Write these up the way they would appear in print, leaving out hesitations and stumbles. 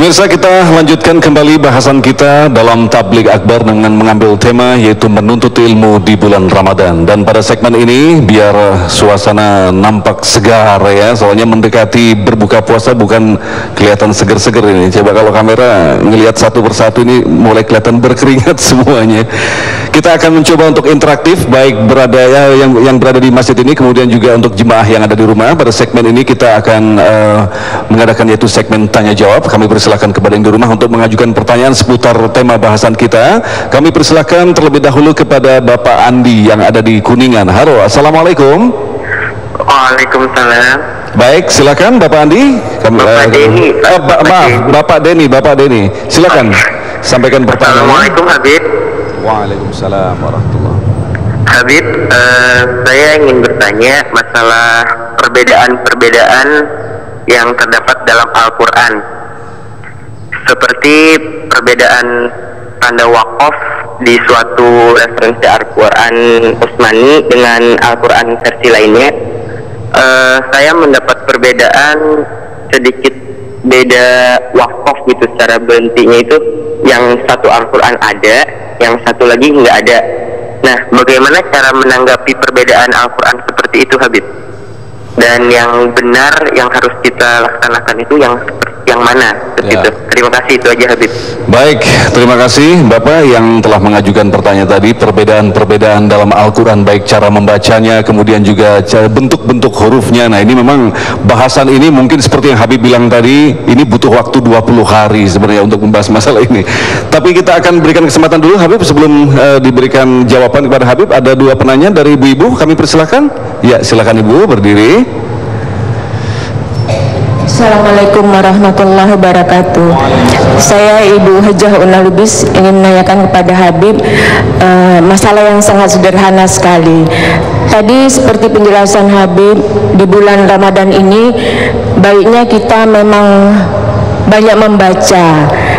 Pemirsa, kita lanjutkan kembali bahasan kita dalam Tabligh Akbar dengan mengambil tema yaitu menuntut ilmu di bulan Ramadan. Dan pada segmen ini biar suasana nampak segar ya, soalnya mendekati berbuka puasa bukan kelihatan seger-seger ini. Coba kalau kamera ngelihat satu persatu ini mulai kelihatan berkeringat semuanya. Kita akan mencoba untuk interaktif, baik berada yang berada di masjid ini, kemudian juga untuk jemaah yang ada di rumah. Pada segmen ini kita akan mengadakan yaitu segmen tanya jawab. Kami persilakan kepada yang di rumah untuk mengajukan pertanyaan seputar tema bahasan kita. Kami persilakan terlebih dahulu kepada Bapak Andi yang ada di Kuningan. Halo, assalamualaikum. Waalaikumsalam. Baik, silakan Bapak Andi. Bapak Denny. Bapak Denny. Silakan sampaikan pertanyaan. Assalamualaikum Habib. Waalaikumsalam warahmatullahi. Habib, saya ingin bertanya masalah perbedaan-perbedaan yang terdapat dalam Al-Quran, seperti perbedaan tanda wakaf di suatu referensi Al-Quran Utsmani dengan Al-Quran versi lainnya. Saya mendapat perbedaan sedikit beda wakaf gitu, secara berhentinya itu yang satu Al-Quran ada, yang satu lagi nggak ada. Nah, bagaimana cara menanggapi perbedaan Al-Quran seperti itu Habib? Dan yang benar yang harus kita laksanakan itu yang mana? Ya. Terima kasih, itu aja Habib. Baik, terima kasih Bapak yang telah mengajukan pertanyaan tadi. Perbedaan-perbedaan dalam Al-Quran, baik cara membacanya, kemudian juga bentuk-bentuk hurufnya. Nah, ini memang bahasan ini mungkin seperti yang Habib bilang tadi, ini butuh waktu 20 hari sebenarnya untuk membahas masalah ini. Tapi kita akan berikan kesempatan dulu Habib sebelum diberikan jawaban kepada Habib. Ada dua penanya dari ibu-ibu, kami persilakan. Ya, silakan Ibu berdiri. Assalamualaikum warahmatullahi wabarakatuh. Saya Ibu Hajah Unalubis ingin menanyakan kepada Habib masalah yang sangat sederhana sekali. Tadi seperti penjelasan Habib, di bulan Ramadan ini baiknya kita memang banyak membaca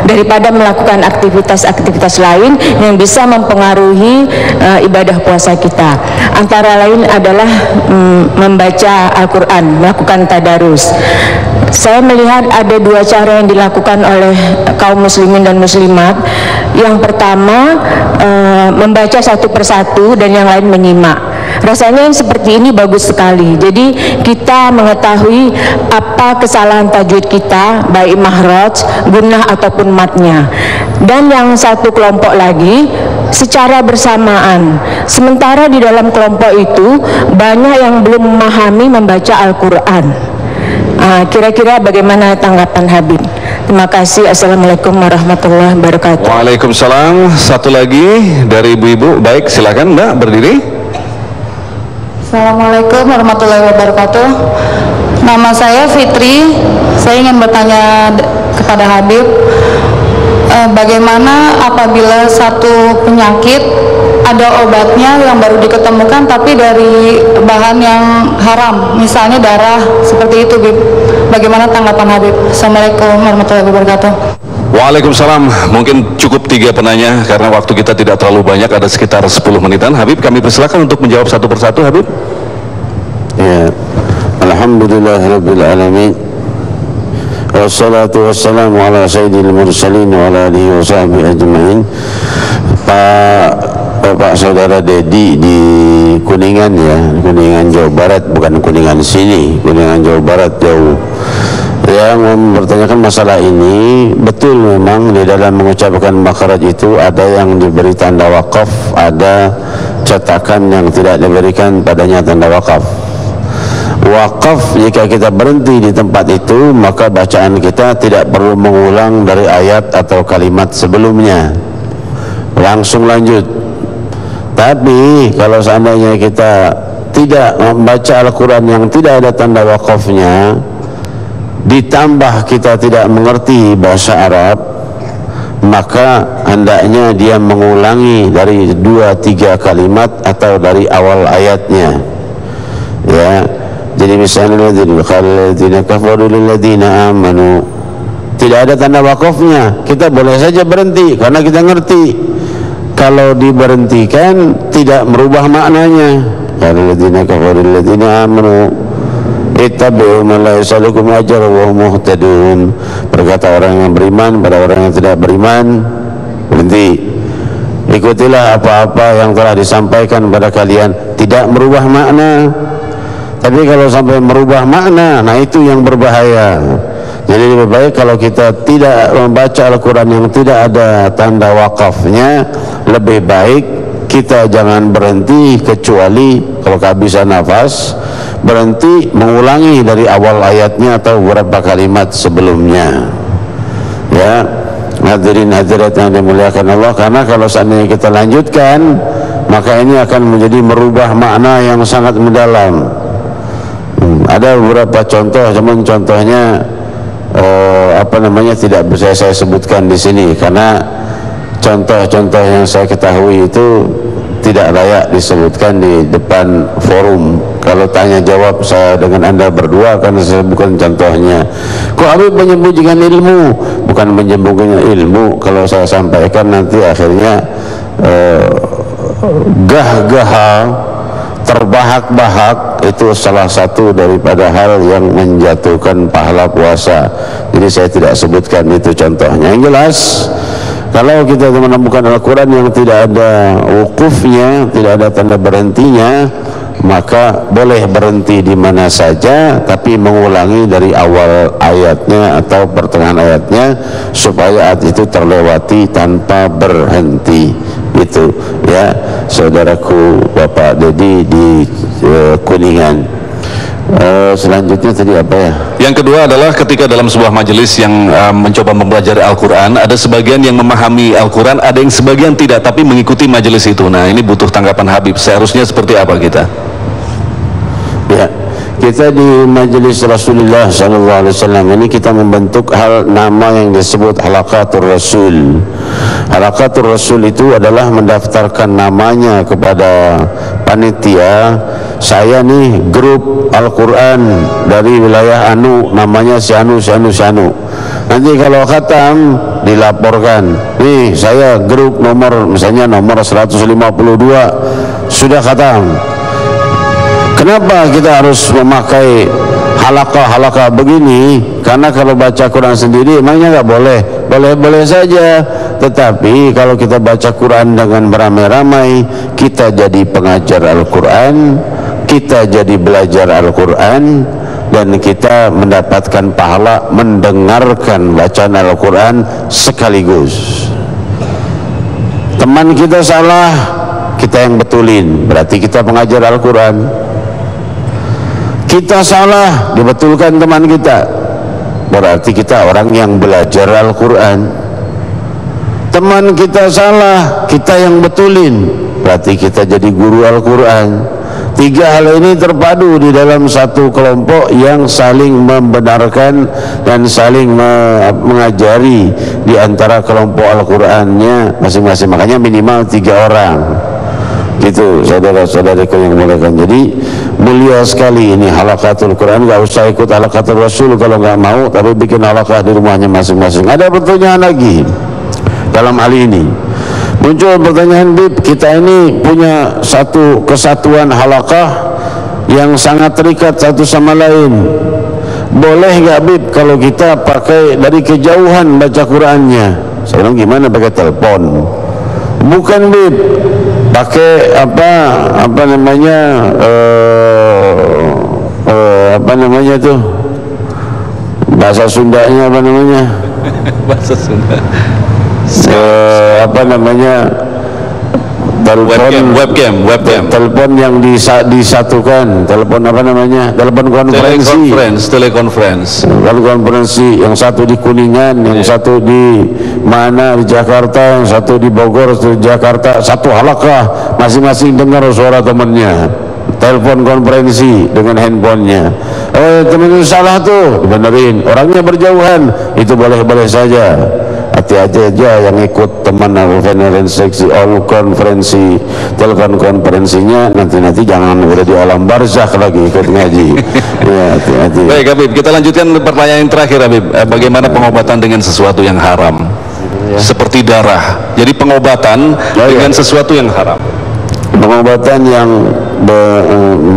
daripada melakukan aktivitas-aktivitas lain yang bisa mempengaruhi ibadah puasa kita. Antara lain adalah membaca Al-Quran, melakukan tadarus. Saya melihat ada dua cara yang dilakukan oleh kaum muslimin dan muslimat. Yang pertama, membaca satu persatu dan yang lain menyimak. Rasanya yang seperti ini bagus sekali. Jadi kita mengetahui apa kesalahan tajwid kita, baik mahraj, gunnah ataupun matnya. Dan yang satu kelompok lagi secara bersamaan. Sementara di dalam kelompok itu banyak yang belum memahami membaca Al-Quran. Kira-kira bagaimana tanggapan Habib? Terima kasih. Assalamualaikum warahmatullahi wabarakatuh. Waalaikumsalam. Satu lagi dari ibu-ibu. Baik, silakan Mbak berdiri. Assalamualaikum warahmatullahi wabarakatuh. Nama saya Fitri. Saya ingin bertanya kepada Habib, bagaimana apabila satu penyakit ada obatnya yang baru diketemukan tapi dari bahan yang haram, misalnya darah, seperti itu Habib. Bagaimana tanggapan Habib? Assalamualaikum warahmatullahi wabarakatuh. Waalaikumsalam. Mungkin cukup 3 penanya karena waktu kita tidak terlalu banyak, ada sekitar 10 menitan. Habib, kami persilakan untuk menjawab satu persatu Habib. Ya, alhamdulillahirabbil alamin. Wassalatu wassalamu ala sayyidil mursalin wa ala alihi wa sahbihi ajmain. Bapak saudara Dedi di Kuningan ya, Kuningan Jawa Barat, bukan Kuningan sini, Kuningan Jawa Barat jauh. Yang mempertanyakan masalah ini, betul memang di dalam mengucapkan makhraj itu ada yang diberi tanda wakaf, ada cetakan yang tidak diberikan padanya tanda wakaf. Wakaf, jika kita berhenti di tempat itu, maka bacaan kita tidak perlu mengulang dari ayat atau kalimat sebelumnya, langsung lanjut. Tapi kalau seandainya kita tidak membaca Al-Quran yang tidak ada tanda wakafnya, ditambah kita tidak mengerti bahasa Arab, maka hendaknya dia mengulangi dari 2-3 kalimat atau dari awal ayatnya ya. Jadi misalnya alladzina kafaru lilladzina amanu, tidak ada tanda wakafnya, kita boleh saja berhenti karena kita ngerti. Kalau diberhentikan tidak merubah maknanya. Alladzina kafaru lilladzina amanu, ittabi'u man la yasalukum ajran wa hum muhtadun. Berkata orang yang beriman pada orang yang tidak beriman, berhenti, ikutilah apa-apa yang telah disampaikan kepada kalian, tidak merubah makna. Tapi kalau sampai merubah makna, nah itu yang berbahaya. Jadi lebih baik kalau kita tidak membaca Al-Quran yang tidak ada tanda wakafnya, lebih baik kita jangan berhenti kecuali kalau kehabisan nafas, berhenti mengulangi dari awal ayatnya atau beberapa kalimat sebelumnya. Ya, hadirin hadirat yang dimuliakan Allah, karena kalau seandainya kita lanjutkan, maka ini akan menjadi merubah makna yang sangat mendalam. Ada beberapa contoh, cuman contohnya tidak bisa saya sebutkan di sini karena contoh-contoh yang saya ketahui itu tidak layak disebutkan di depan forum. Kalau tanya jawab saya dengan Anda berdua akan saya sebutkan contohnya. Kok Habib menyembunyikan ilmu? Bukan menyembunyikan ilmu, kalau saya sampaikan nanti akhirnya gah-gah terbahak-bahak, itu salah satu daripada hal yang menjatuhkan pahala puasa. Jadi saya tidak sebutkan itu contohnya. Yang jelas, kalau kita menemukan Al-Quran yang tidak ada wukufnya, tidak ada tanda berhentinya, maka boleh berhenti di mana saja, tapi mengulangi dari awal ayatnya atau pertengahan ayatnya supaya ayat itu terlewati tanpa berhenti. Itu ya, saudaraku Bapak Dedi di Kuningan. Selanjutnya tadi apa ya? Yang kedua adalah ketika dalam sebuah majelis yang mencoba mempelajari Al-Quran, ada sebagian yang memahami Al-Quran, ada yang sebagian tidak, tapi mengikuti majelis itu. Nah, ini butuh tanggapan Habib. Seharusnya seperti apa kita? Ya, kita di majelis Rasulullah SAW ini kita membentuk nama yang disebut Halaqatul Rasul. Halaqatul Rasul itu adalah mendaftarkan namanya kepada panitia. Saya nih grup Al-Quran dari wilayah Anu, namanya si Anu. Nanti kalau khatam dilaporkan, nih saya grup nomor, misalnya nomor 152 sudah khatam. Kenapa kita harus memakai halaqah begini? Karena kalau baca Quran sendiri emangnya nggak boleh? Boleh saja. Tetapi kalau kita baca Quran dengan beramai-ramai, kita jadi pengajar Al-Quran, kita jadi belajar Al-Quran, dan kita mendapatkan pahala mendengarkan bacaan Al-Quran sekaligus. Teman kita salah, kita yang betulin, berarti kita pengajar Al-Quran. Kita salah, dibetulkan teman kita, berarti kita orang yang belajar Al-Quran. Teman kita salah, kita yang betulin, berarti kita jadi guru Al-Quran. Tiga hal ini terpadu di dalam satu kelompok yang saling membenarkan dan saling mengajari di antara kelompok Al-Qurannya masing-masing. Makanya minimal 3 orang. Gitu, saudara-saudariku yang muliakan. Jadi mulia sekali ini Halaqatul Quran. Gak usah ikut Halaqatul Rasul kalau nggak mau, tapi bikin halaqah di rumahnya masing-masing. Ada pertanyaan lagi dalam hal ini. Muncul pertanyaan, Bib, kita ini punya satu kesatuan halaqah yang sangat terikat satu sama lain. Boleh nggak, Bib, kalau kita pakai dari kejauhan baca Qurannya? Saya bilang, gimana pakai telepon? Bukan, Bib, pakai apa namanya tuh, bahasa Sundanya apa namanya? Bahasa Sunda. Webcam. Telepon yang disatukan, telepon apa namanya? Telepon konferensi. Telekonferensi. Konferensi, yang satu di Kuningan, yang satu di mana di Jakarta, yang satu di Bogor, satu di Jakarta, satu halaqah, masing-masing dengar suara temannya. Telepon konferensi dengan handphonenya. Oh, teman itu salah tuh, dibenerin. Orangnya berjauhan, itu boleh-boleh saja. Hati-hati aja yang ikut teman konferensi, telepon konferensinya, nanti jangan udah di alam barzakh lagi ikut ngaji. Ya, hati-hati. Baik, Habib, kita lanjutkan pertanyaan yang terakhir, Habib. Bagaimana pengobatan dengan sesuatu yang haram? Seperti darah. Jadi pengobatan dengan sesuatu yang haram. Pengobatan yang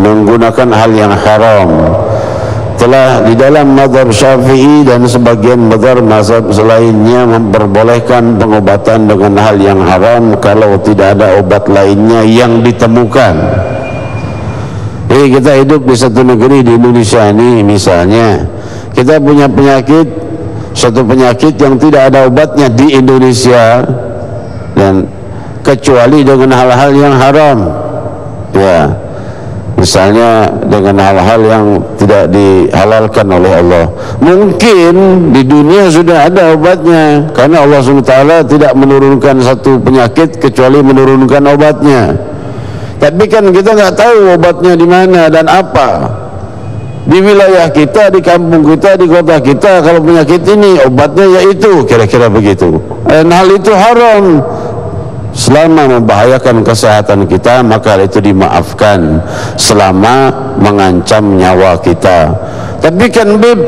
menggunakan hal yang haram. telah di dalam mazhab Syafi'i dan sebagian mazhab selainnya memperbolehkan pengobatan dengan hal yang haram kalau tidak ada obat lainnya yang ditemukan. Jadi kita hidup di satu negeri di Indonesia ini, misalnya kita punya penyakit, suatu penyakit yang tidak ada obatnya di Indonesia, dan kecuali dengan hal-hal yang haram, ya, misalnya dengan hal-hal yang tidak dihalalkan oleh Allah. Mungkin di dunia sudah ada obatnya, karena Allah SWT tidak menurunkan satu penyakit kecuali menurunkan obatnya. Tapi kan kita nggak tahu obatnya di mana dan apa. Di wilayah kita, di kampung kita, di kota kita, kalau penyakit ini obatnya yaitu, kira-kira begitu. Dan hal itu haram. Selama membahayakan kesehatan kita, maka itu dimaafkan selama mengancam nyawa kita. Tapi kan Bib,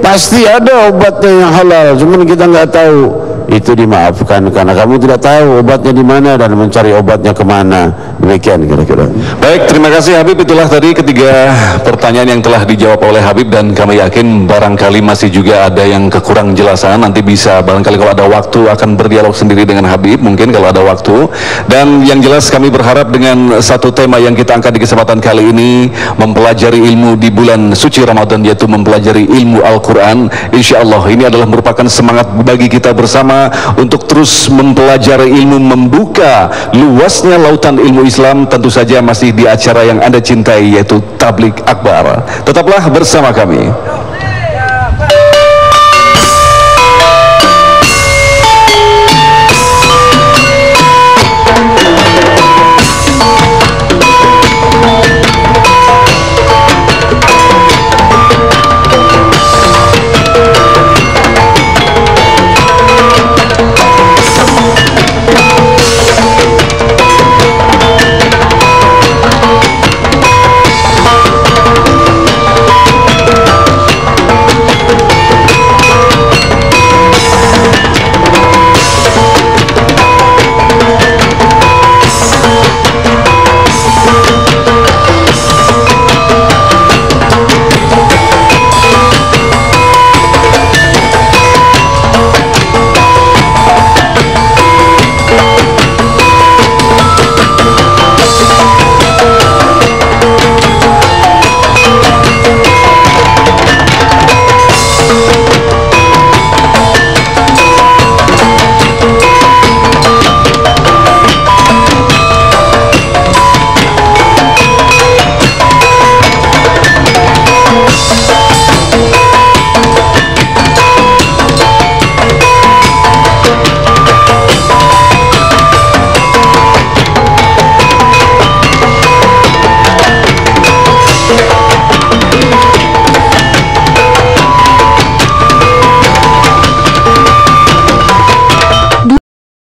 pasti ada obatnya yang halal, cuman kita nggak tahu. Itu dimaafkan karena kamu tidak tahu obatnya di mana dan mencari obatnya kemana. Demikian kira-kira. Baik, terima kasih Habib. Itulah tadi ketiga pertanyaan yang telah dijawab oleh Habib, dan kami yakin barangkali masih juga ada yang kekurang jelasan. Nanti bisa barangkali kalau ada waktu akan berdialog sendiri dengan Habib, mungkin kalau ada waktu. Dan yang jelas kami berharap dengan satu tema yang kita angkat di kesempatan kali ini, mempelajari ilmu di bulan suci Ramadan, yaitu mempelajari ilmu Al-Quran. Insya Allah ini adalah merupakan semangat bagi kita bersama untuk terus mempelajari ilmu, membuka luasnya lautan ilmu Islam, tentu saja masih di acara yang Anda cintai, yaitu Tabligh Akbar. Tetaplah bersama kami.